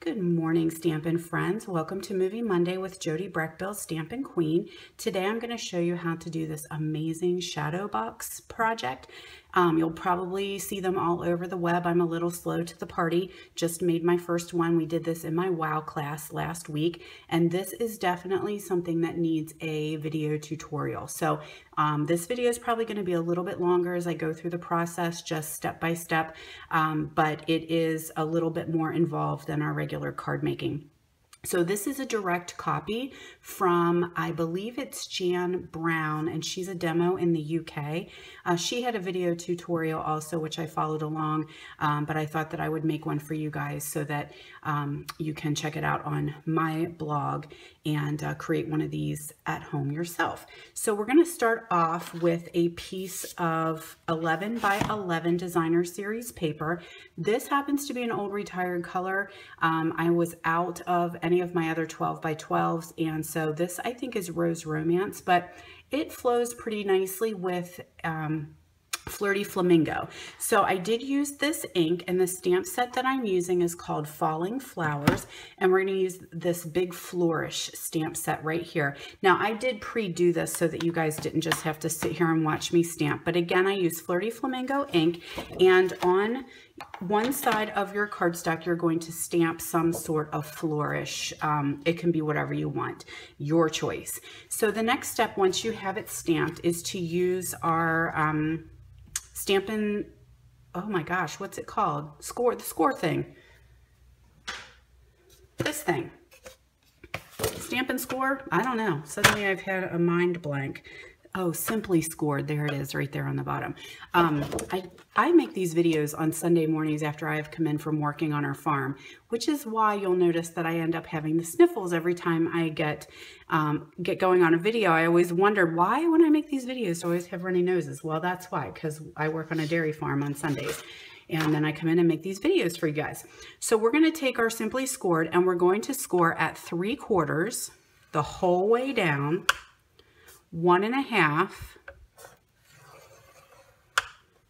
Good morning, Stampin' friends. Welcome to Movie Monday with Jody Breckbill, Stampin' Queen. Today I'm going to show you how to do this amazing shadow box project. You'll probably see them all over the web. I'm a little slow to the party. Just made my first one. We did this in my WOW class last week, and this is definitely something that needs a video tutorial. So this video is probably going to be a little bit longer as I go through the process, just step by step, but it is a little bit more involved than our regular card making. So this is a direct copy from, I believe it's Jan Brown, and she's a demo in the UK. She had a video tutorial also, which I followed along, but I thought that I would make one for you guys so that you can check it out on my blog and create one of these at home yourself. So we're going to start off with a piece of 11 by 11 designer series paper. This happens to be an old retired color. I was out of any of my other 12 by 12s, and so this I think is Rose Romance, but it flows pretty nicely with Flirty Flamingo. So I did use this ink, and the stamp set that I'm using is called Falling Flowers, and we're going to use this big flourish stamp set right here. Now I did pre-do this so that you guys didn't just have to sit here and watch me stamp, but again I use Flirty Flamingo ink, and on one side of your cardstock you're going to stamp some sort of flourish. It can be whatever you want, your choice. So the next step, once you have it stamped, is to use our Stampin', oh my gosh, what's it called? The score thing. This thing. Stampin' Score? I don't know. Suddenly I've had a mind blank. Oh, Simply Scored. There it is right there on the bottom. I make these videos on Sunday mornings after I've come in from working on our farm, which is why you'll notice that I end up having the sniffles every time I get going on a video. I always wondered why when I make these videos I always have runny noses. Well, that's why, because I work on a dairy farm on Sundays. And then I come in and make these videos for you guys. So we're going to take our Simply Scored and we're going to score at 3/4 the whole way down, 1 1/2,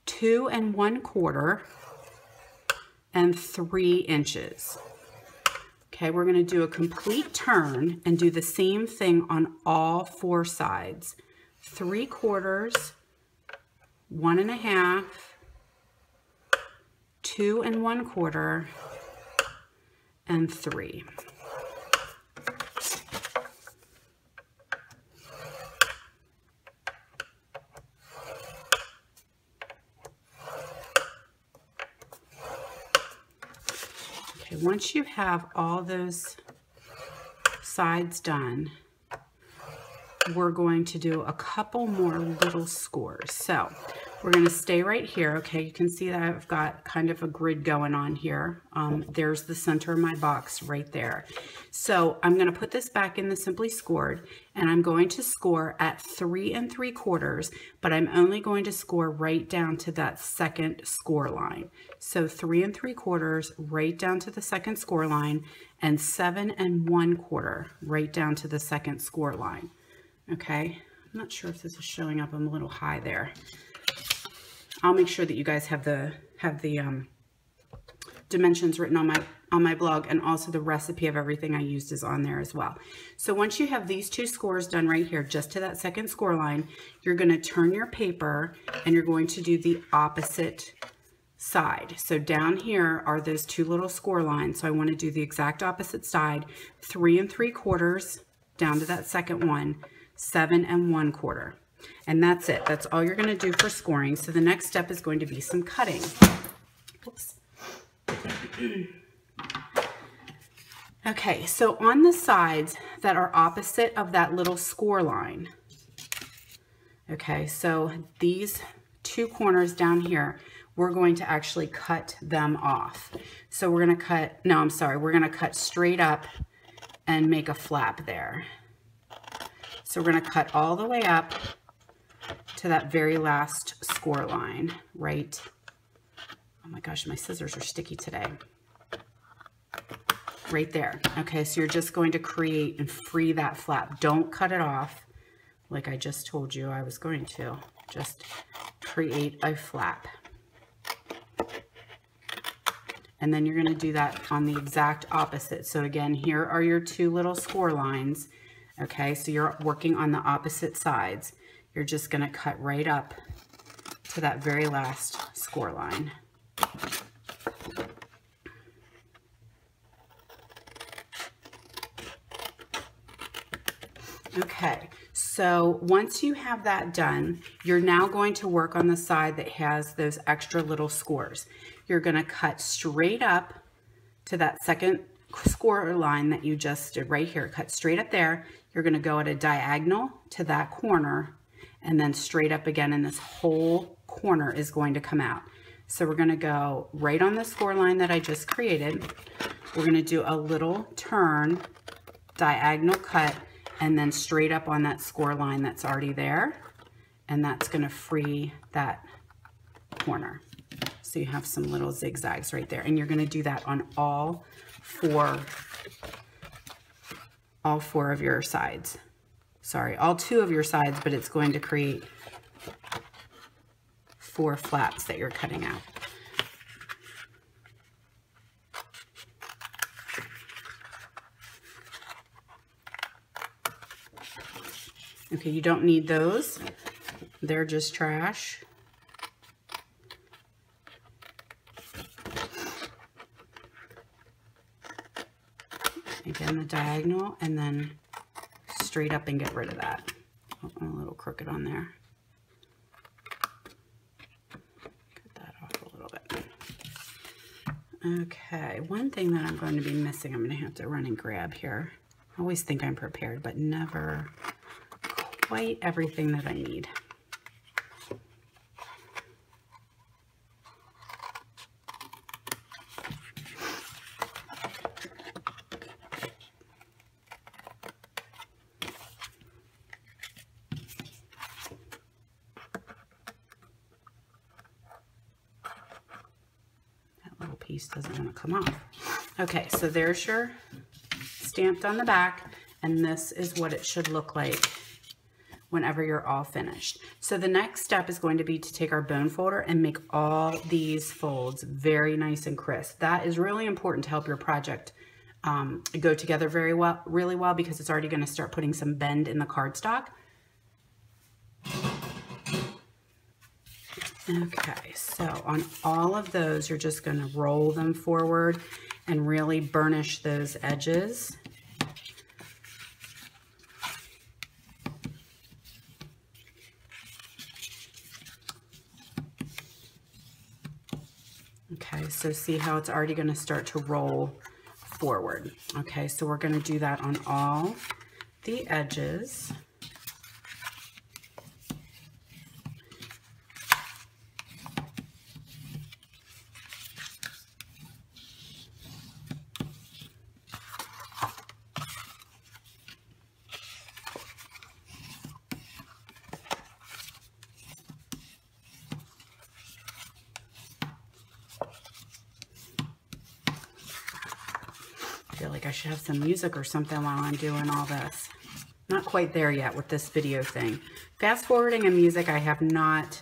2 1/4, and 3 inches. Okay, we're going to do a complete turn and do the same thing on all 4 sides. 3/4, 1 1/2, 2 1/4, and 3. Once you have all those sides done, we're going to do a couple more little scores. So we're going to stay right here. Okay, you can see that I've got kind of a grid going on here. There's the center of my box right there. So I'm going to put this back in the Simply Scored, and I'm going to score at 3 3/4, but I'm only going to score right down to that second score line. So 3 3/4 right down to the second score line, and 7 1/4 right down to the second score line. Okay, I'm not sure if this is showing up. I'm a little high there. I'll make sure that you guys have the dimensions written on my blog, and also the recipe of everything I used is on there as well. So once you have these 2 scores done right here, just to that second score line, you're going to turn your paper and you're going to do the opposite side. So down here are those 2 little score lines. So I want to do the exact opposite side, 3 3/4 down to that second one, 7 1/4. And that's it. That's all you're going to do for scoring. So the next step is going to be some cutting. Oops. Okay, so on the sides that are opposite of that little score line, okay, so these 2 corners down here, we're going to actually cut them off. So we're going to cut, no, I'm sorry, we're going to cut straight up and make a flap there. So we're going to cut all the way up to that very last score line, right? Oh my gosh, my scissors are sticky today. Right there. Okay, so you're just going to create and free that flap. Don't cut it off like I just told you I was going to. Just create a flap. And then you're going to do that on the exact opposite. So again, here are your two little score lines. Okay, so you're working on the opposite sides. You're just going to cut right up to that very last score line. Okay, so once you have that done, you're now going to work on the side that has those extra little scores. You're going to cut straight up to that second score line that you just did right here. Cut straight up there. You're going to go at a diagonal to that corner and then straight up again, and this whole corner is going to come out. So we're going to go right on the score line that I just created. We're going to do a little turn, diagonal cut, and then straight up on that score line that's already there, and that's going to free that corner. So you have some little zigzags right there, and you're going to do that on all four of your sides. Sorry, all two of your sides, but it's going to create 4 flaps that you're cutting out. Okay, you don't need those. They're just trash. Again, the diagonal, and then straight up and get rid of that. Oh, a little crooked on there. Cut that off a little bit. Okay, one thing that I'm going to be missing, I'm going to have to run and grab here. I always think I'm prepared, but never quite everything that I need. That little piece doesn't want to come off. Okay, so there's your stamped on the back, and this is what it should look like whenever you're all finished. So the next step is going to be to take our bone folder and make all these folds very nice and crisp. That is really important to help your project go together really well, because it's already going to start putting some bend in the cardstock. Okay, so on all of those, you're just going to roll them forward and really burnish those edges. Okay, so see how it's already going to start to roll forward. Okay, so we're going to do that on all the edges. I feel like I should have some music or something while I'm doing all this. Not quite there yet with this video thing. Fast forwarding and music I have not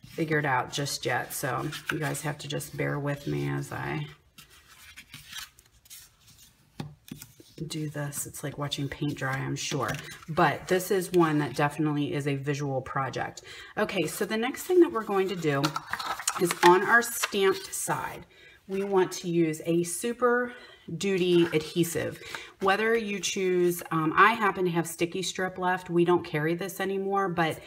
figured out just yet, so you guys have to just bear with me as I do this. It's like watching paint dry, I'm sure, but this is one that definitely is a visual project. Okay, so the next thing that we're going to do is on our stamped side, we want to use a Super Duty adhesive. Whether you choose, I happen to have sticky strip left. We don't carry this anymore, but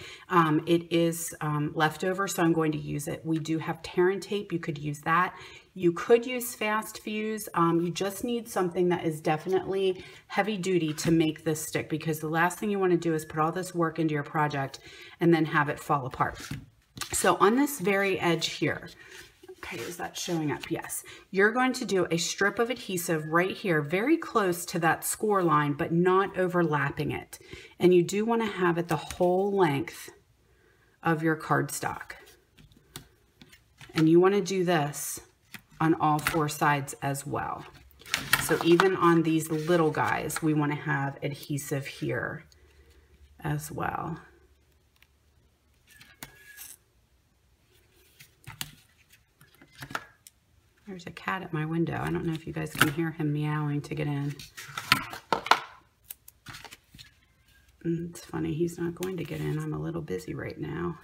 it is leftover, so I'm going to use it. We do have tear and tape. You could use that. You could use fast fuse. You just need something that is definitely heavy duty to make this stick, because the last thing you want to do is put all this work into your project and then have it fall apart. So on this very edge here, okay, is that showing up? Yes. You're going to do a strip of adhesive right here, very close to that score line, but not overlapping it. And you do want to have it the whole length of your cardstock. And you want to do this on all 4 sides as well. So even on these little guys, we want to have adhesive here as well. There's a cat at my window. I don't know if you guys can hear him meowing to get in. It's funny, he's not going to get in. I'm a little busy right now.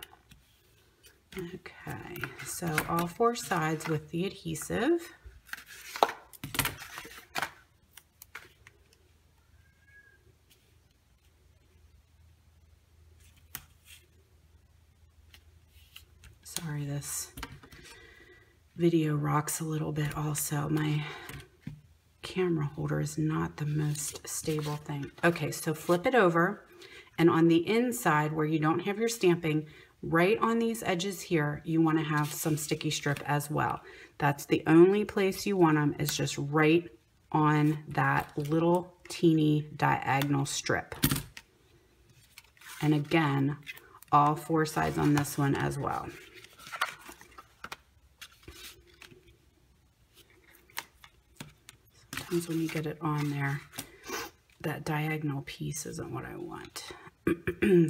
Okay, so all 4 sides with the adhesive. Sorry, this video rocks a little bit also. My camera holder is not the most stable thing. Okay, so flip it over, and on the inside where you don't have your stamping, right on these edges here, you want to have some sticky strip as well. That's the only place you want them, is just right on that little teeny diagonal strip. And again, all 4 sides on this one as well. Sometimes when you get it on there, that diagonal piece isn't what I want.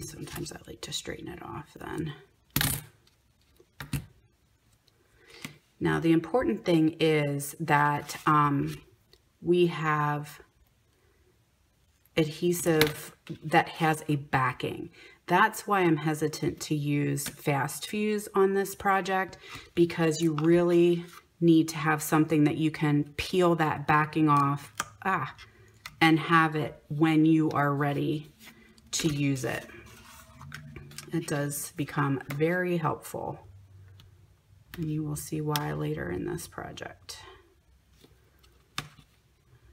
Sometimes I like to straighten it off then. Now the important thing is that we have adhesive that has a backing. That's why I'm hesitant to use fast fuse on this project, because you really need to have something that you can peel that backing off and have it when you are ready to use it. It does become very helpful, and you will see why later in this project.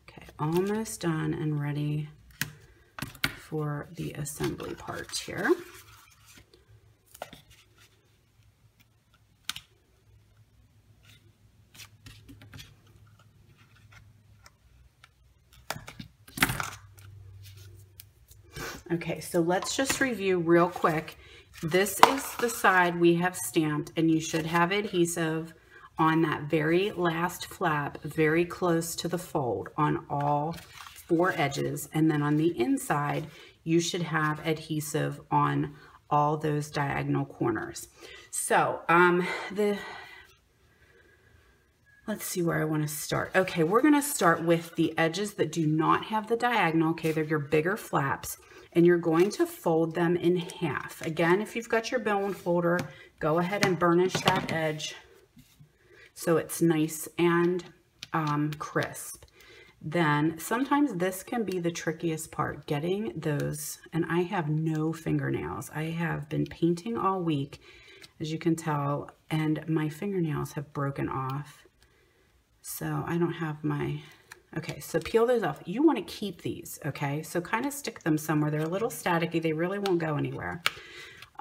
Okay, almost done and ready for the assembly part here. Okay, so let's just review real quick. This is the side we have stamped, and you should have adhesive on that very last flap, very close to the fold on all 4 edges. And then on the inside, you should have adhesive on all those diagonal corners. So let's see where I want to start. Okay, we're going to start with the edges that do not have the diagonal. Okay, they're your bigger flaps, and you're going to fold them in half. Again, if you've got your bone folder, go ahead and burnish that edge so it's nice and crisp. Then sometimes this can be the trickiest part, getting those, and I have no fingernails. I have been painting all week, as you can tell, and my fingernails have broken off. So I don't have my, okay, so peel those off. You want to keep these, okay? So kind of stick them somewhere. They're a little staticky. They really won't go anywhere.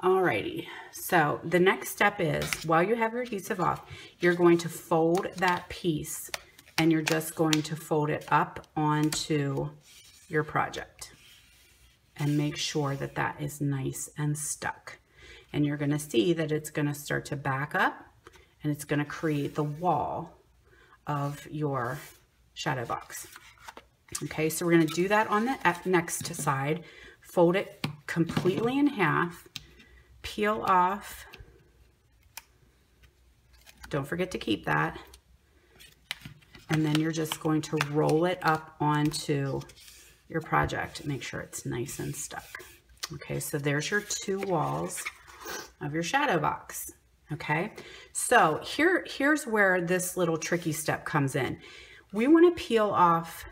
Alrighty, so the next step is, while you have your adhesive off, you're going to fold that piece, and you're just going to fold it up onto your project and make sure that that is nice and stuck. And you're going to see that it's going to start to back up, and it's going to create the wall of your shadow box. Okay, so we're going to do that on the next side. Fold it completely in half, peel off. Don't forget to keep that. And then you're just going to roll it up onto your project. Make sure it's nice and stuck. Okay, so there's your 2 walls of your shadow box. Okay, so here's where this little tricky step comes in. We want to peel off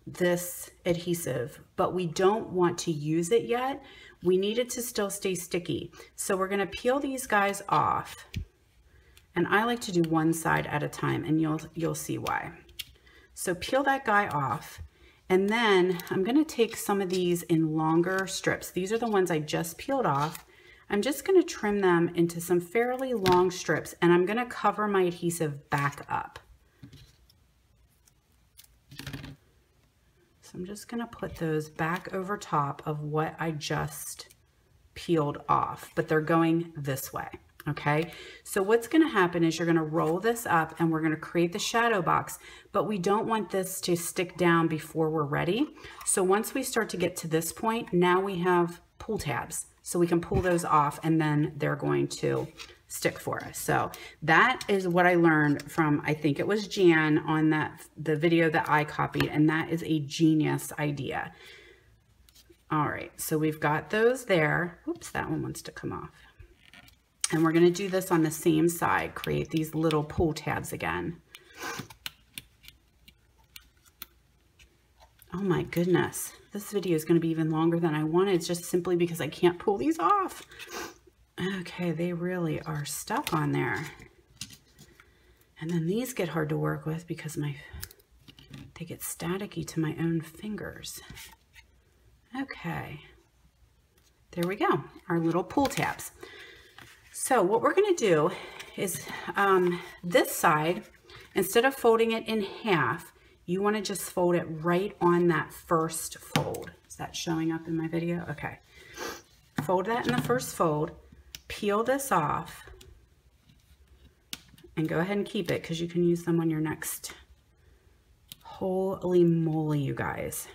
this adhesive, but we don't want to use it yet. We need it to still stay sticky. So we're going to peel these guys off. And I like to do one side at a time, and you'll see why. So peel that guy off, and then I'm going to take some of these in longer strips. These are the ones I just peeled off. I'm just going to trim them into some fairly long strips, and I'm going to cover my adhesive back up. So I'm just going to put those back over top of what I just peeled off, but they're going this way. Okay, so what's going to happen is you're going to roll this up, and we're going to create the shadow box, but we don't want this to stick down before we're ready. So once we start to get to this point, now we have pull tabs, so we can pull those off, and then they're going to stick for us. So that is what I learned from, I think it was Jan on the video that I copied, and that is a genius idea. All right, so we've got those there. Oops, that one wants to come off. And we're gonna do this on the same side, create these little pull tabs again. Oh my goodness, this video is gonna be even longer than I wanted, just simply because I can't pull these off. Okay, they really are stuck on there. And then these get hard to work with because they get staticky to my own fingers. Okay, there we go, our little pull tabs. So what we're going to do is this side, instead of folding it in half, you want to just fold it right on that first fold. Is that showing up in my video? Okay, fold that in the first fold, peel this off, and go ahead and keep it because you can use them on your next. Holy moly, you guys.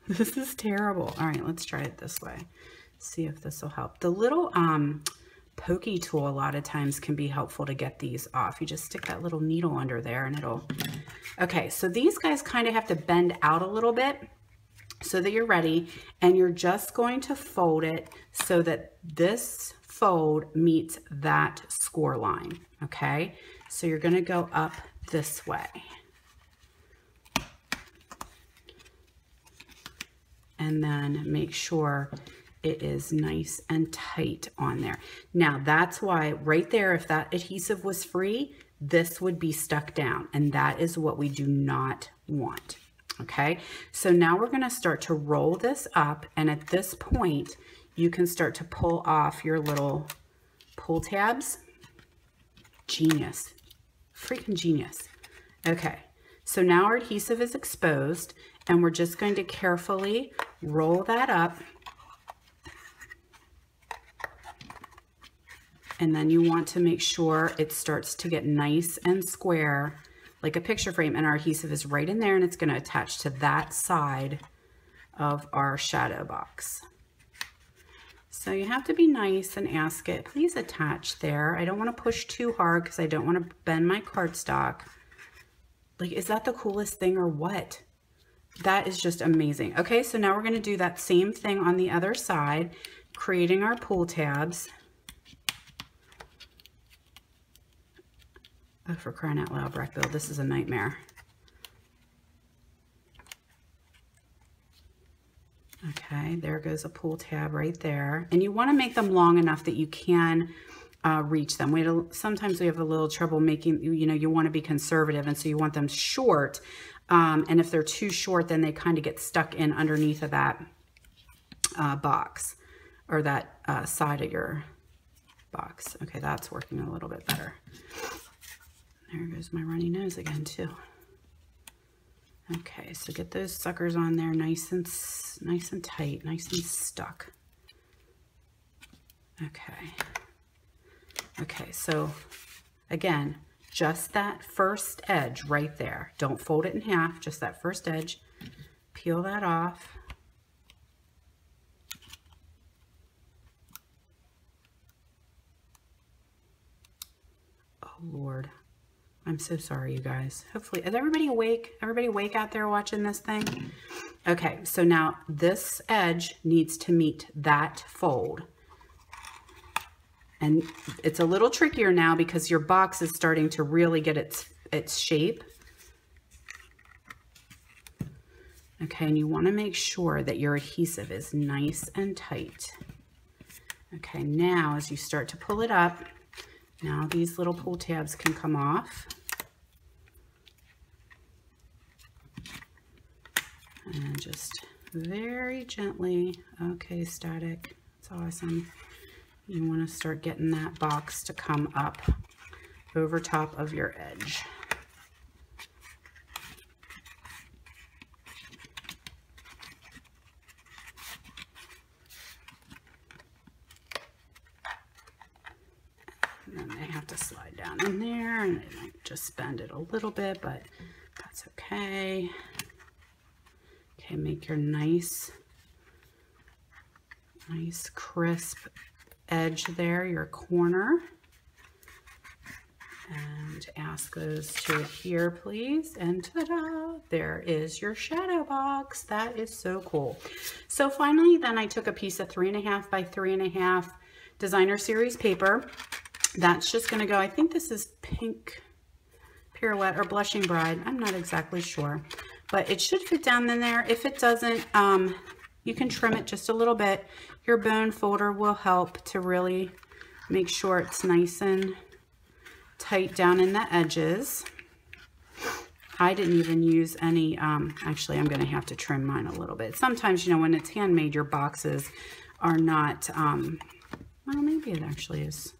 This is terrible. All right, let's try it this way. See if this will help. The little pokey tool a lot of times can be helpful to get these off. You just stick that little needle under there and it'll... Okay, so these guys kind of have to bend out a little bit so that you're ready, and you're just going to fold it so that this fold meets that score line, okay? So you're gonna go up this way. And then make sure it is nice and tight on there. Now that's why right there, if that adhesive was free, this would be stuck down, and that is what we do not want. Okay, so now we're going to start to roll this up, and at this point you can start to pull off your little pull tabs. Genius, freaking genius. Okay, so now our adhesive is exposed, and we're just going to carefully roll that up. And then you want to make sure it starts to get nice and square like a picture frame, and our adhesive is right in there, and it's going to attach to that side of our shadow box. So you have to be nice and ask it, please attach there. I don't want to push too hard because I don't want to bend my cardstock. Like, is that the coolest thing or what? That is just amazing. Okay, so now we're going to do that same thing on the other side, creating our pull tabs. Oh, for crying out loud, Breckville, this is a nightmare. Okay, there goes a pull tab right there. And you want to make them long enough that you can reach them. Sometimes we have a little trouble making, you want to be conservative, and so you want them short. And if they're too short, then they kind of get stuck in underneath of that box, or that side of your box. Okay, that's working a little bit better. There goes my runny nose again too. Okay, so get those suckers on there nice and tight, nice and stuck. Okay. Okay, so again, just that first edge right there. Don't fold it in half, just that first edge. Peel that off. Oh Lord. I'm so sorry, you guys. Hopefully, is everybody awake? Everybody awake out there watching this thing? Okay, so now this edge needs to meet that fold. And it's a little trickier now because your box is starting to really get its shape. Okay, and you want to make sure that your adhesive is nice and tight. Okay, now as you start to pull it up, now these little pull tabs can come off. And just very gently, okay, static, it's awesome. You want to start getting that box to come up over top of your edge. And then they have to slide down in there, and it might just bend it a little bit, but that's okay. Okay, make your nice crisp edge there, your corner. And ask those to adhere, please. And ta-da, there is your shadow box. That is so cool. So finally, then I took a piece of 3.5 by 3.5 designer series paper. That's just gonna go, I think this is Pink Pirouette or Blushing Bride. I'm not exactly sure, but it should fit down in there. If it doesn't, you can trim it just a little bit. Your bone folder will help to really make sure it's nice and tight down in the edges. I didn't even use any, actually I'm gonna have to trim mine a little bit. Sometimes, you know, when it's handmade, your boxes are not, well, maybe it actually is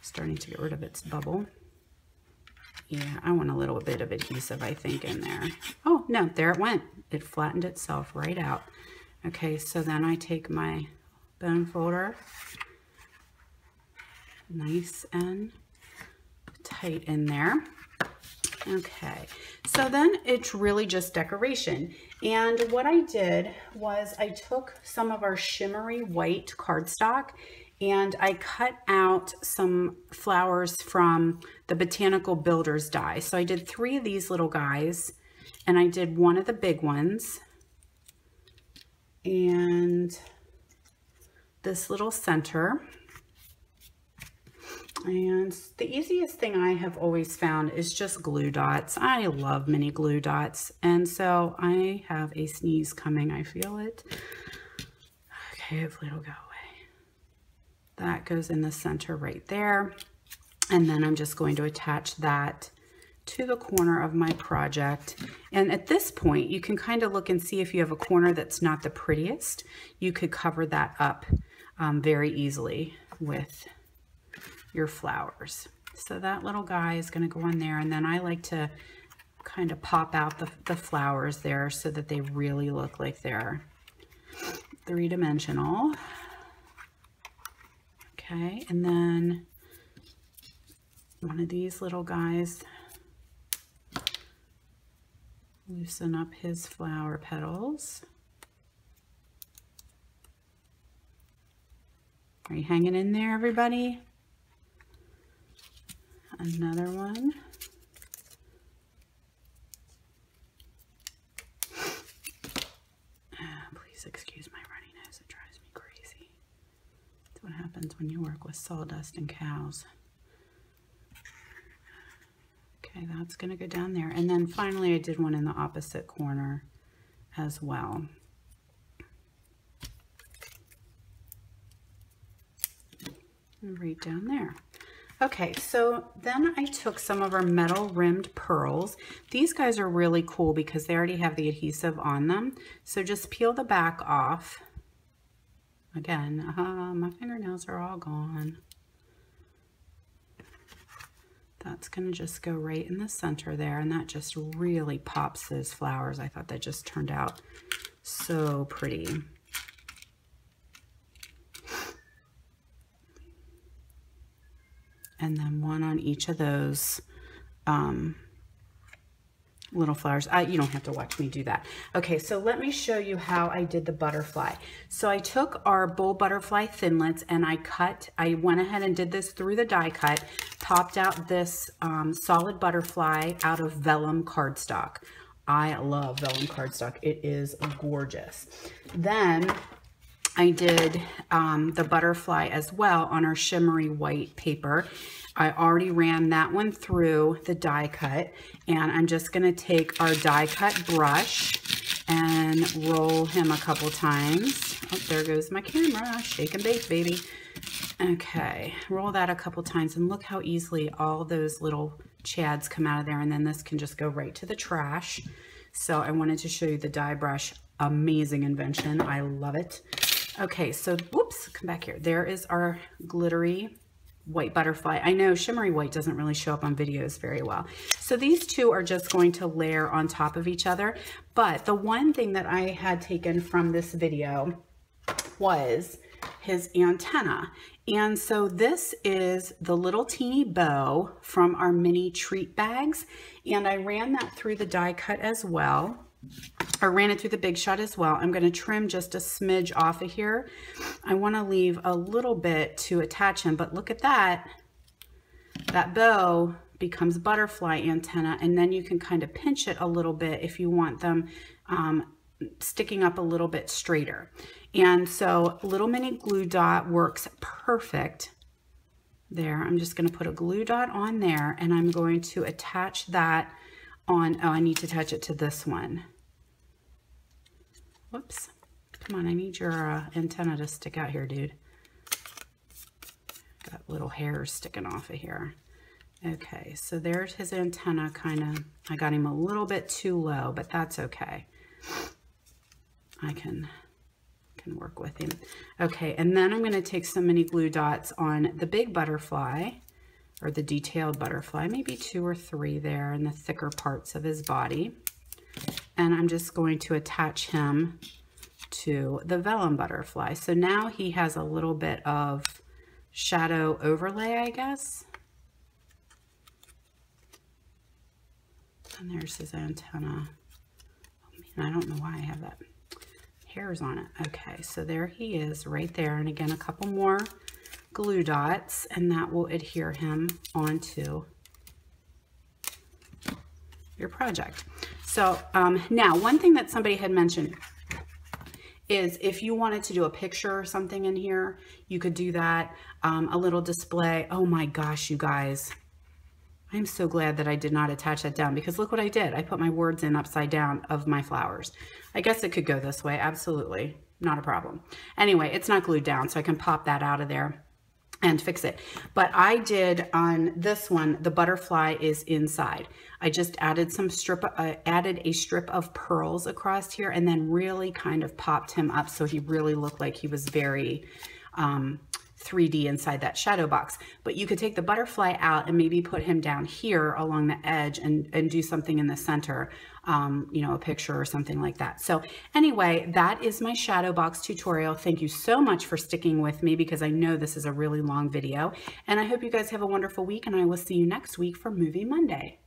starting to get rid of its bubble. Yeah, I want a little bit of adhesive, I think, in there. Oh, no, there it went. It flattened itself right out. Okay, so then I take my bone folder, nice and tight in there. Okay, so then it's really just decoration. And what I did was I took some of our shimmery white cardstock and I cut out some flowers from the Botanical Builders die. So I did 3 of these little guys, and I did 1 of the big ones, and this little center. And the easiest thing I have always found is just glue dots. I love mini glue dots. And so I have a sneeze coming. I feel it. Okay, hopefully it'll go away. That goes in the center right there. And then I'm just going to attach that to the corner of my project. And at this point, you can kind of look and see if you have a corner that's not the prettiest. You could cover that up very easily with your flowers. So that little guy is going to go on there, and then I like to kind of pop out the flowers there so that they really look like they're 3-dimensional. Okay, and then one of these little guys, loosen up his flower petals. Are you hanging in there, everybody? Another one. Please excuse my runny nose, it drives me crazy. That's what happens when you work with sawdust and cows. Okay, that's gonna go down there. And then finally I did one in the opposite corner as well. And right down there. Okay, so then I took some of our metal rimmed pearls. These guys are really cool because they already have the adhesive on them. So just peel the back off. Again, my fingernails are all gone. That's gonna just go right in the center there, and that just really pops those flowers. I thought that just turned out so pretty. And then one on each of those little flowers. You don't have to watch me do that. Okay, so let me show you how I did the butterfly. So I took our bowl butterfly thinlits and I went ahead and did this through the die cut, popped out this solid butterfly out of vellum cardstock. I love vellum cardstock. It is gorgeous. Then I did the butterfly as well on our shimmery white paper. I already ran that one through the die cut, and I'm just gonna take our die cut brush and roll him a couple times. Oh, there goes my camera, shake and bake, baby. Okay, roll that a couple times, and look how easily all those little chads come out of there, and then this can just go right to the trash. So I wanted to show you the die brush. Amazing invention, I love it. Okay, so whoops, come back here. There is our glittery white butterfly. I know shimmery white doesn't really show up on videos very well. So these two are just going to layer on top of each other. But the one thing that I had taken from this video was his antenna. And so this is the little teeny bow from our mini treat bags. And I ran that through the die cut as well. I ran it through the Big Shot as well. I'm going to trim just a smidge off of here. I want to leave a little bit to attach him, but look at that. That bow becomes butterfly antenna, and then you can kind of pinch it a little bit if you want them sticking up a little bit straighter. And so little mini glue dot works perfect there. I'm just going to put a glue dot on there, and I'm going to attach that on, oh, I need to attach it to this one. Whoops. Come on, I need your antenna to stick out here, dude. Got little hairs sticking off of here. Okay, so there's his antenna kind of, I got him a little bit too low, but that's okay. I can work with him. Okay, and then I'm going to take some mini glue dots on the big butterfly, or the detailed butterfly, maybe 2 or 3 there in the thicker parts of his body. And I'm just going to attach him to the vellum butterfly. So now he has a little bit of shadow overlay, I guess. And there's his antenna. Oh man, I don't know why I have that hairs on it. Okay, so there he is right there. And again, a couple more glue dots, and that will adhere him onto your project. So now one thing that somebody had mentioned is if you wanted to do a picture or something in here, you could do that. A little display. Oh my gosh, you guys. I'm so glad that I did not attach that down, because look what I did. I put my words in upside down of my flowers. I guess it could go this way. Absolutely. Not a problem. Anyway, it's not glued down, so I can pop that out of there and fix it. But I did on this one, the butterfly is inside. I just added some added a strip of pearls across here, and then really kind of popped him up so he really looked like he was very 3D inside that shadow box. But you could take the butterfly out and maybe put him down here along the edge and do something in the center, you know, a picture or something like that. So anyway, that is my shadow box tutorial. Thank you so much for sticking with me, because I know this is a really long video, and I hope you guys have a wonderful week, and I will see you next week for Movie Monday.